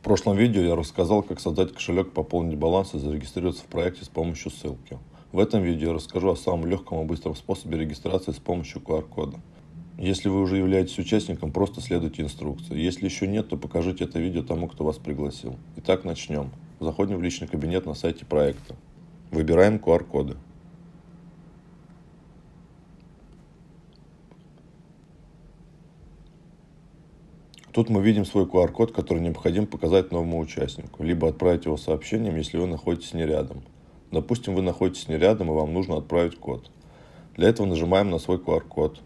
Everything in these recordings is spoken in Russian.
прошлом видео я рассказал, как создать кошелек, пополнить баланс и зарегистрироваться в проекте с помощью ссылки. В этом видео я расскажу о самом легком и быстром способе регистрации с помощью QR-кода. Если вы уже являетесь участником, просто следуйте инструкции. Если еще нет, то покажите это видео тому, кто вас пригласил. Итак, начнем. Заходим в личный кабинет на сайте проекта. Выбираем QR-коды. Тут мы видим свой QR-код, который необходимо показать новому участнику, либо отправить его сообщением, если вы находитесь не рядом. Допустим, вы находитесь не рядом, и вам нужно отправить код. Для этого нажимаем на свой QR-код.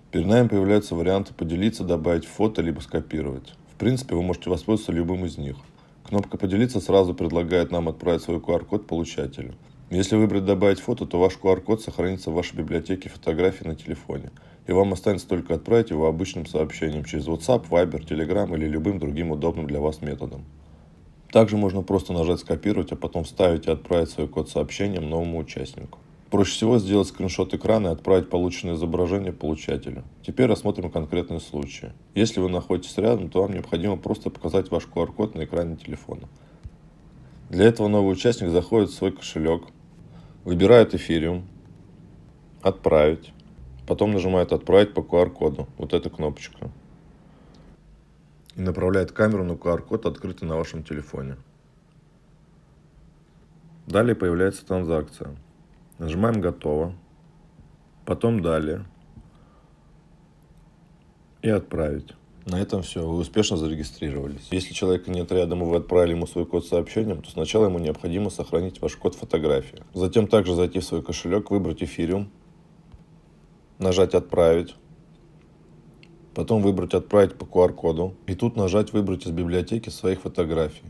Перед нами появляются варианты поделиться, добавить фото, либо скопировать. В принципе, вы можете воспользоваться любым из них. Кнопка «Поделиться» сразу предлагает нам отправить свой QR-код получателю. Если выбрать «Добавить фото», то ваш QR-код сохранится в вашей библиотеке фотографий на телефоне, и вам останется только отправить его обычным сообщением через WhatsApp, Viber, Telegram или любым другим удобным для вас методом. Также можно просто нажать «Скопировать», а потом вставить и отправить свой код сообщением новому участнику. Проще всего сделать скриншот экрана и отправить полученное изображение получателю. Теперь рассмотрим конкретные случаи. Если вы находитесь рядом, то вам необходимо просто показать ваш QR-код на экране телефона. Для этого новый участник заходит в свой кошелек, выбирает эфириум, отправить, потом нажимает «Отправить по QR-коду», вот эта кнопочка, и направляет камеру на QR-код, открытый на вашем телефоне. Далее появляется транзакция. Нажимаем «Готово», потом «Далее» и «Отправить». На этом все, вы успешно зарегистрировались. Если человека нет рядом и вы отправили ему свой код сообщением, то сначала ему необходимо сохранить ваш код фотографии. Затем также зайти в свой кошелек, выбрать эфириум, нажать «Отправить», потом выбрать «Отправить по QR-коду» и тут нажать «Выбрать из библиотеки своих фотографий».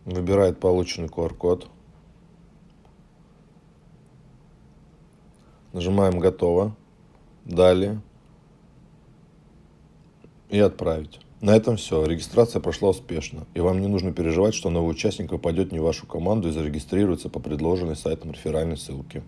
Выбирает полученный QR-код. Нажимаем «Готово», «Далее» и «Отправить». На этом все. Регистрация прошла успешно, и вам не нужно переживать, что новый участник попадет не в вашу команду и зарегистрируется по предложенной сайтом реферальной ссылке.